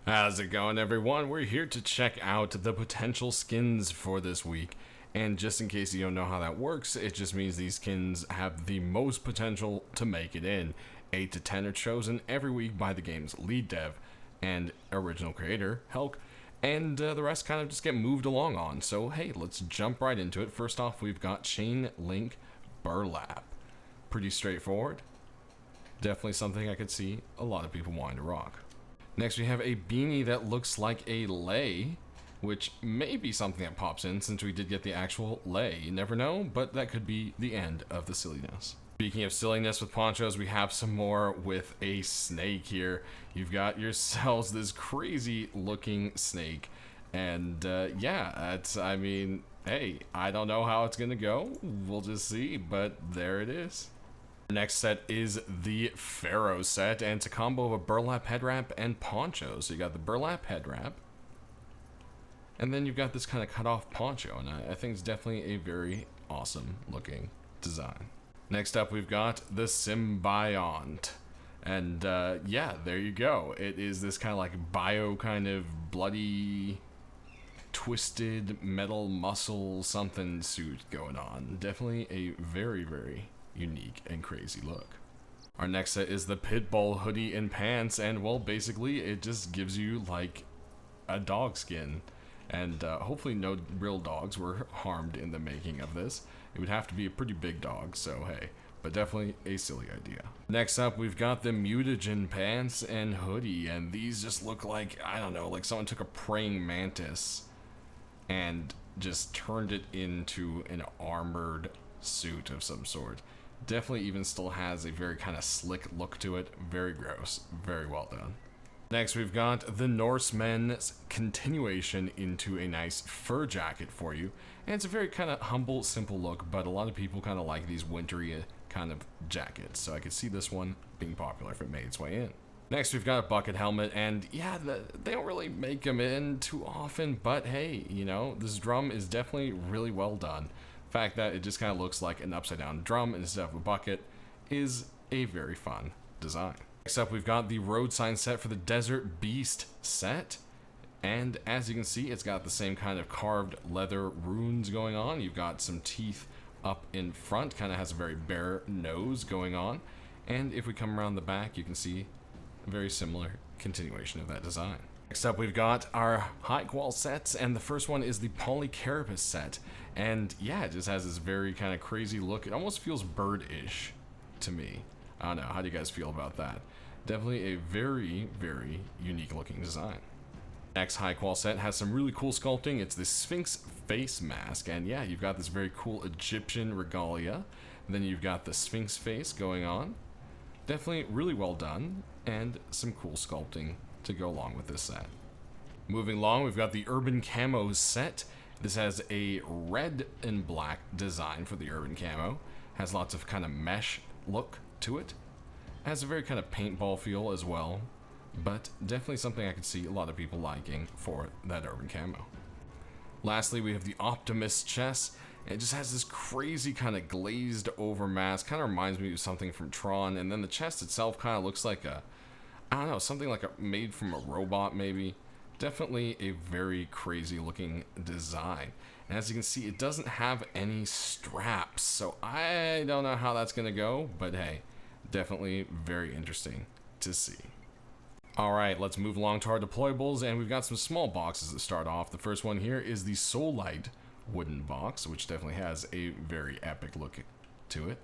How's it going, everyone? We're here to check out the potential skins for this week. And just in case you don't know how that works, it just means these skins have the most potential to make it in. 8 to 10 are chosen every week by the game's lead dev and original creator, Helk, and the rest kind of just get moved along on. So hey, let's jump right into it. First off, we've got Chain Link Burlap. Pretty straightforward. Definitely something I could see a lot of people wanting to rock. Next, we have a beanie that looks like a lei, which may be something that pops in since we did get the actual lei. You never know, but that could be the end of the silliness. Speaking of silliness with ponchos, we have some more with a snake here. You've got yourselves this crazy looking snake. And yeah, I mean, hey, I don't know how it's gonna go. We'll just see, but there it is. Next set is the Pharaoh set, and it's a combo of a burlap head wrap and poncho. So you got the burlap head wrap, and then you've got this kind of cut off poncho, and I think it's definitely a very awesome looking design. Next up, we've got the Symbiont, and yeah, there you go. It is this kind of like bio kind of bloody twisted metal muscle something suit going on. Definitely a very unique and crazy look. Our next set is the Pitbull hoodie and pants, and well, basically it just gives you like a dog skin, and hopefully no real dogs were harmed in the making of this. It would have to be a pretty big dog, so hey, but definitely a silly idea. Next up, we've got the mutagen pants and hoodie, and these just look like, I don't know, like someone took a praying mantis and just turned it into an armored suit of some sort. Definitely even still has a very kind of slick look to it. Very gross. Very well done. Next, we've got the Norsemen's continuation into a nice fur jacket for you. And it's a very kind of humble, simple look, but a lot of people kind of like these wintry kind of jackets. So I could see this one being popular if it made its way in. Next, we've got a bucket helmet, and yeah, they don't really make them in too often, but hey, you know, this drum is definitely really well done. The fact that it just kind of looks like an upside down drum instead of a bucket is a very fun design. Next up, we've got the road sign set for the Desert Beast set, and as you can see, it's got the same kind of carved leather runes going on. You've got some teeth up in front, kind of has a very bare nose going on, and if we come around the back, you can see a very similar continuation of that design. Next up, we've got our high qual sets, and the first one is the Polycarpus set. And yeah, it just has this very kind of crazy look. It almost feels bird-ish to me. I don't know, how do you guys feel about that? Definitely a very unique looking design. Next high qual set has some really cool sculpting. It's the Sphinx face mask, and yeah, you've got this very cool Egyptian regalia. Then you've got the Sphinx face going on. Definitely really well done, and some cool sculpting to go along with this set. Moving along, we've got the Urban Camos set. This has a red and black design for the Urban Camo. Has lots of kind of mesh look to it. Has a very kind of paintball feel as well, but definitely something I could see a lot of people liking for that Urban Camo. Lastly, we have the Optimus chest. It just has this crazy kind of glazed over mask. Kind of reminds me of something from Tron, and then the chest itself kind of looks like a, I don't know, something like made from a robot maybe. Definitely a very crazy looking design. And as you can see, it doesn't have any straps, so I don't know how that's gonna go, but hey, definitely very interesting to see. Alright, let's move along to our deployables, and we've got some small boxes that start off. The first one here is the Soulite wooden box, which definitely has a very epic look to it.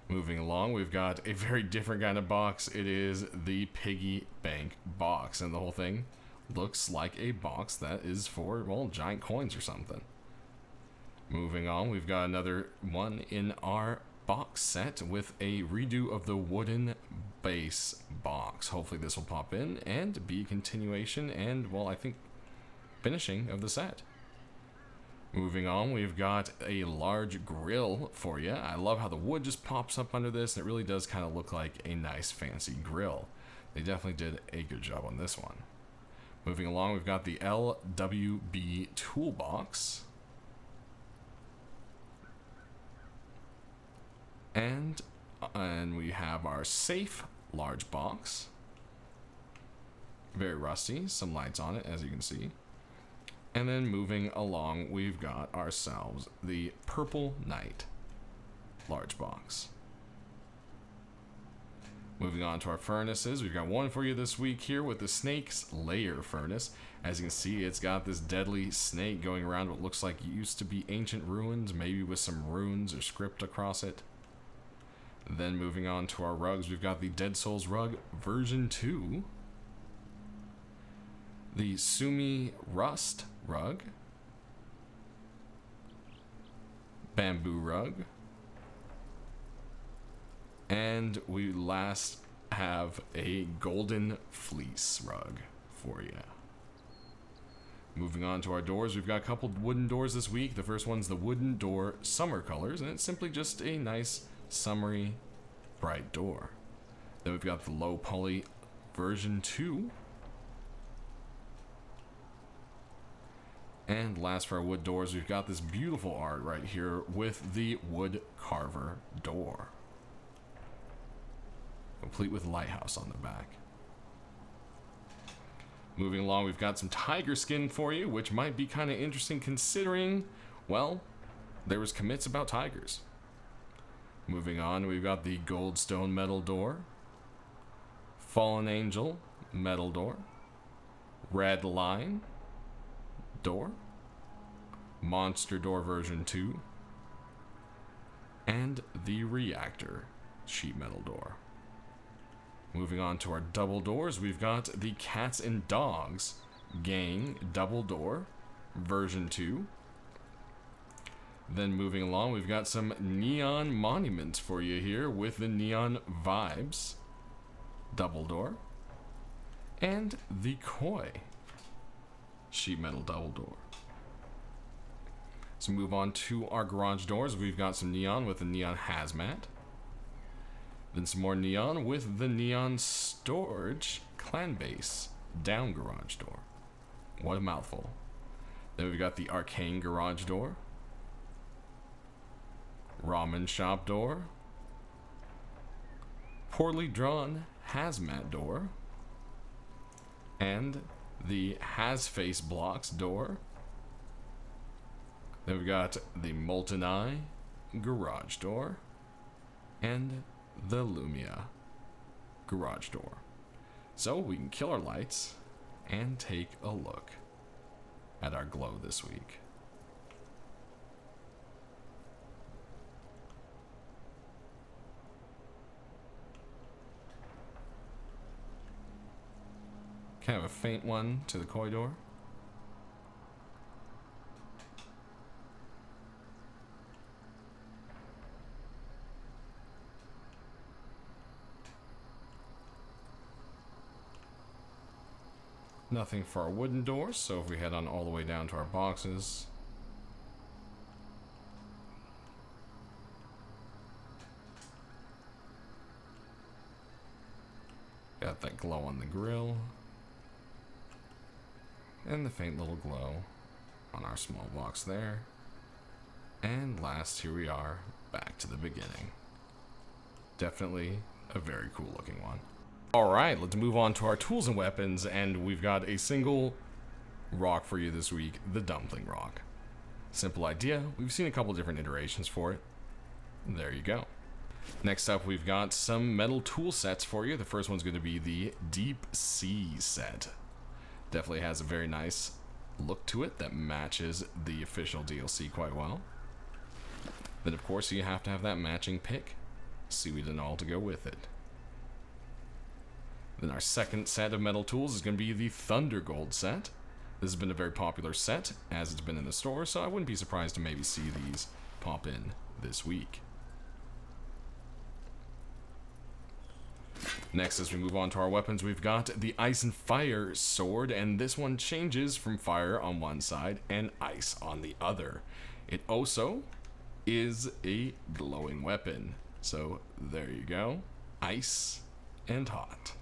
Moving along, we've got a very different kind of box. It is the Piggy Bank box, and the whole thing looks like a box that is for, well, giant coins or something. Moving on, we've got another one in our box set with a redo of the wooden base box. Hopefully this will pop in and be a continuation and, well, I think finishing of the set. Moving on, we've got a large grill for you. I love how the wood just pops up under this, and it really does kind of look like a nice fancy grill. They definitely did a good job on this one. Moving along, we've got the LWB toolbox. And we have our safe large box. Very rusty. Some lights on it, as you can see. And then moving along, we've got ourselves the Purple Knight large box. Moving on to our furnaces, we've got one for you this week here with the Snake's Lair furnace. As you can see, it's got this deadly snake going around what looks like used to be ancient ruins, maybe with some runes or script across it. Then moving on to our rugs, we've got the Dead Souls rug version 2. The Sumi Rust rug. Bamboo rug. And we last have a Golden Fleece rug for you. Moving on to our doors, we've got a couple wooden doors this week. The first one's the Wooden Door Summer Colors, and it's simply just a nice, summery, bright door. Then we've got the Low Poly version 2. And last for our wood doors, we've got this beautiful art right here with the Wood Carver door. Complete with lighthouse on the back. Moving along, we've got some tiger skin for you, which might be kind of interesting considering, well, there was commits about tigers. Moving on, we've got the Goldstone metal door, Fallen Angel metal door, Red Line door, Monster door version 2, and the Reactor sheet metal door. Moving on to our double doors, we've got the Cats and Dogs Gang double door version 2. Then moving along, we've got some neon monuments for you here with the Neon Vibes double door and the Koi sheet metal double door. So move on to our garage doors. We've got some neon with the Neon Hazmat. Then some more neon with the Neon Storage Clan Base down garage door. What a mouthful. Then we've got the Arcane garage door, Ramen shop door, Poorly drawn Hazmat door, and the Hazface Blocks door. Then we've got the Molten Eye garage door, and the Lumia garage door. So we can kill our lights and take a look at our glow this week. Kind of a faint one to the Koi door. Nothing for our wooden doors, so if we head on all the way down to our boxes. Got that glow on the grill. And the faint little glow on our small box there. And last, here we are, back to the beginning. Definitely a very cool looking one. Alright, let's move on to our tools and weapons, and we've got a single rock for you this week, the Dumpling Rock. Simple idea, we've seen a couple different iterations for it. There you go. Next up, we've got some metal tool sets for you. The first one's going to be the Deep Sea set. Definitely has a very nice look to it that matches the official DLC quite well. Then of course you have to have that matching pick, seaweed and all to go with it. Then our second set of metal tools is going to be the Thunder Gold set. This has been a very popular set as it's been in the store, so I wouldn't be surprised to maybe see these pop in this week. Next, as we move on to our weapons, we've got the Ice and Fire sword, and this one changes from fire on one side and ice on the other. It also is a glowing weapon. So there you go, ice and hot.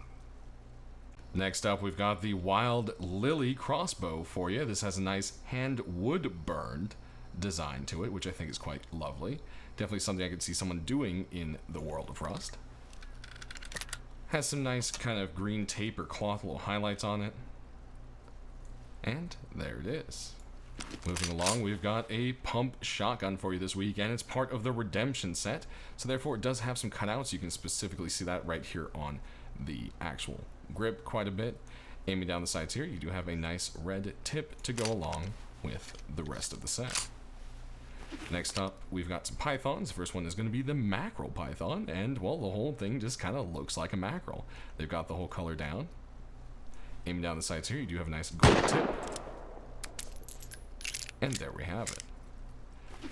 Next up, we've got the Wild Lily crossbow for you. This has a nice hand wood burned design to it, which I think is quite lovely. Definitely something I could see someone doing in the world of Rust. Has some nice kind of green tape or cloth little highlights on it. And there it is. Moving along, we've got a pump shotgun for you this week, and it's part of the Redemption set, so therefore it does have some cutouts. You can specifically see that right here on the actual grip quite a bit. Aiming down the sides here, you do have a nice red tip to go along with the rest of the set. Next up, we've got some pythons. The first one is going to be the mackerel python, and well, the whole thing just kind of looks like a mackerel. They've got the whole color down. Aiming down the sides here, you do have a nice gold tip. And there we have it.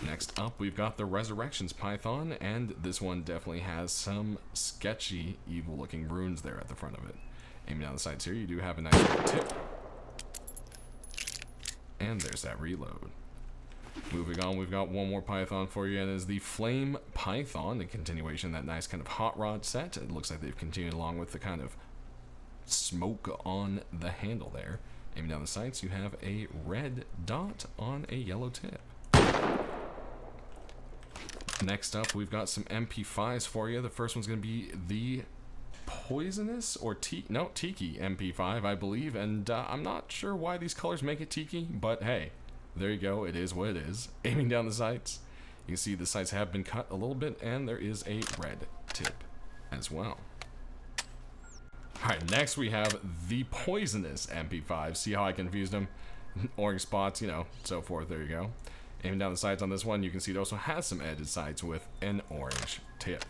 Next up, we've got the Resurrections python, and this one definitely has some sketchy, evil-looking runes there at the front of it. Aiming down the sides here, you do have a nice red tip. And there's that reload. Moving on, we've got one more python for you, and it is the Flame Python, the continuation of that nice kind of hot rod set. It looks like they've continued along with the kind of smoke on the handle there. Aiming down the sights, you have a red dot on a yellow tip. Next up, we've got some MP5s for you. The first one's going to be the Poisonous or Tiki MP5, I believe. And I'm not sure why these colors make it Tiki, but hey, there you go. It is what it is. Aiming down the sights, you can see the sights have been cut a little bit, and there is a red tip as well. Alright, next we have the Poisonous MP5. See how I confused them? Orange spots, you know, so forth. There you go. Aiming down the sights on this one, you can see it also has some edged sights with an orange tip.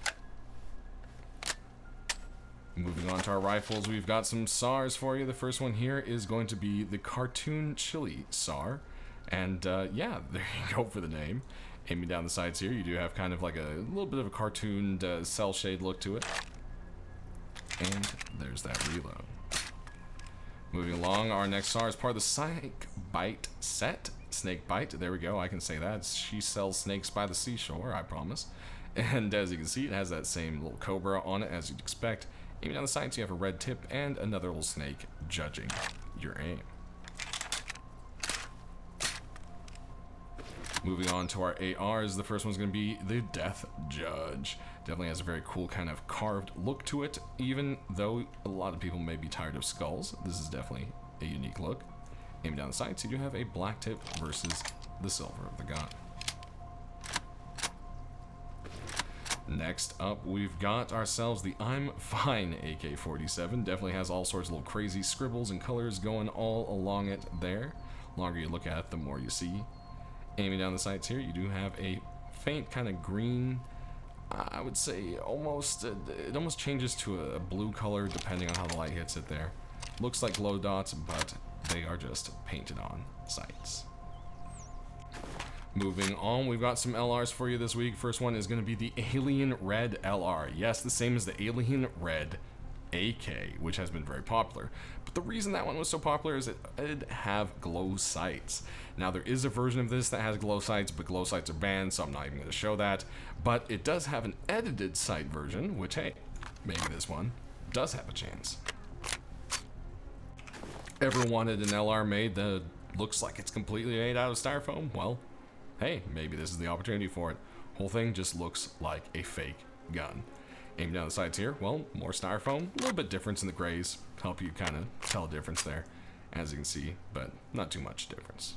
Moving on to our rifles, we've got some SARs for you. The first one here is going to be the Cartoon Chili SAR. And yeah, there you go for the name. Aiming down the sights here, you do have kind of like a little bit of a cartooned cell shade look to it. And there's that reload. Moving along, our next SAR is part of the Snake Bite set. Snake Bite, there we go, I can say that. She sells snakes by the seashore, I promise. And as you can see, it has that same little cobra on it as you'd expect. Aiming down the sights, you have a red tip and another little snake judging your aim. Moving on to our ARs, the first one's going to be the Death Judge. Definitely has a very cool kind of carved look to it, even though a lot of people may be tired of skulls. This is definitely a unique look. Aiming down the sights, you do have a black tip versus the silver of the gun. Next up, we've got ourselves the I'm Fine AK-47. Definitely has all sorts of little crazy scribbles and colors going all along it there. The longer you look at it, the more you see. Aiming down the sights here, you do have a faint kind of green, I would say almost, it almost changes to a blue color depending on how the light hits it there. Looks like glow dots, but they are just painted on sights. Moving on, we've got some LRs for you this week. First one is going to be the Alien Red LR. Yes, the same as the Alien Red AK, which has been very popular. But the reason that one was so popular is it did have glow sights. Now, there is a version of this that has glow sights, but glow sights are banned, so I'm not even going to show that. But it does have an edited sight version, which, hey, maybe this one does have a chance. Ever wanted an LR made that looks like it's completely made out of styrofoam? Well, hey, maybe this is the opportunity for it. Whole thing just looks like a fake gun. Aim down the sides here, well, more styrofoam, a little bit difference in the grays, help you kind of tell a difference there, as you can see, but not too much difference.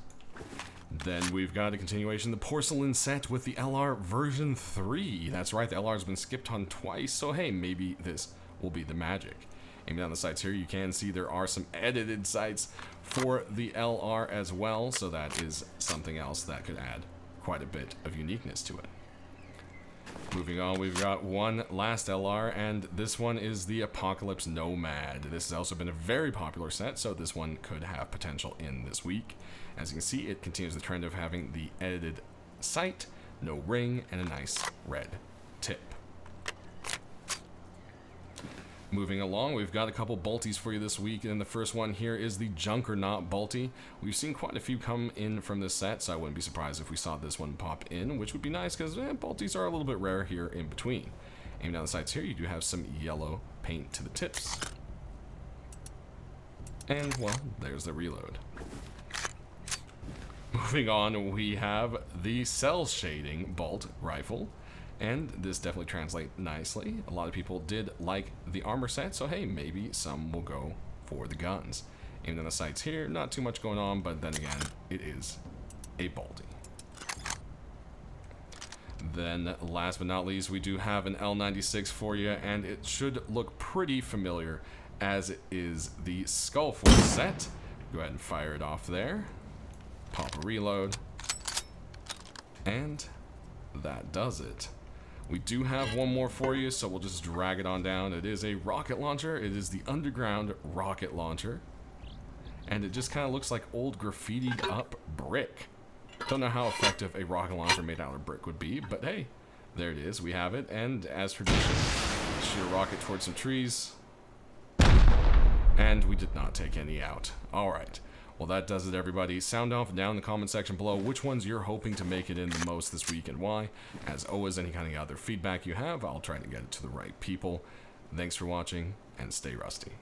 Then we've got a continuation, the Porcelain set with the LR version 3. That's right, the LR has been skipped on twice, so hey, maybe this will be the magic. Aim down the sights here, you can see there are some edited sights for the LR as well, so that is something else that could add quite a bit of uniqueness to it. Moving on, we've got one last LR, and this one is the Apocalypse Nomad. This has also been a very popular set, so this one could have potential in this week. As you can see, it continues the trend of having the edited sight, no ring, and a nice red tip. Moving along, we've got a couple bolties for you this week, and the first one here is the Junkernaut Bolty. We've seen quite a few come in from this set, so I wouldn't be surprised if we saw this one pop in, which would be nice because bolties are a little bit rare here in between. Aiming down the sights here, you do have some yellow paint to the tips. And, well, there's the reload. Moving on, we have the Cell Shading Bolt Rifle. And this definitely translates nicely. A lot of people did like the armor set, so hey, maybe some will go for the guns. Aimed on the sights here, not too much going on, but then again, it is a Baldy. Then, last but not least, we do have an L96 for you, and it should look pretty familiar, as it is the Skullforce set. Go ahead and fire it off there. Pop a reload. And that does it. We do have one more for you, so we'll just drag it on down. It is a rocket launcher. It is the underground rocket launcher. And it just kind of looks like old graffitied up brick. Don't know how effective a rocket launcher made out of brick would be, but hey, there it is. We have it. And as tradition, shoot a rocket towards some trees. And we did not take any out. Alright. Well, that does it, everybody. Sound off down in the comment section below which ones you're hoping to make it in the most this week and why. As always, any kind of other feedback you have, I'll try to get it to the right people. Thanks for watching, and stay rusty.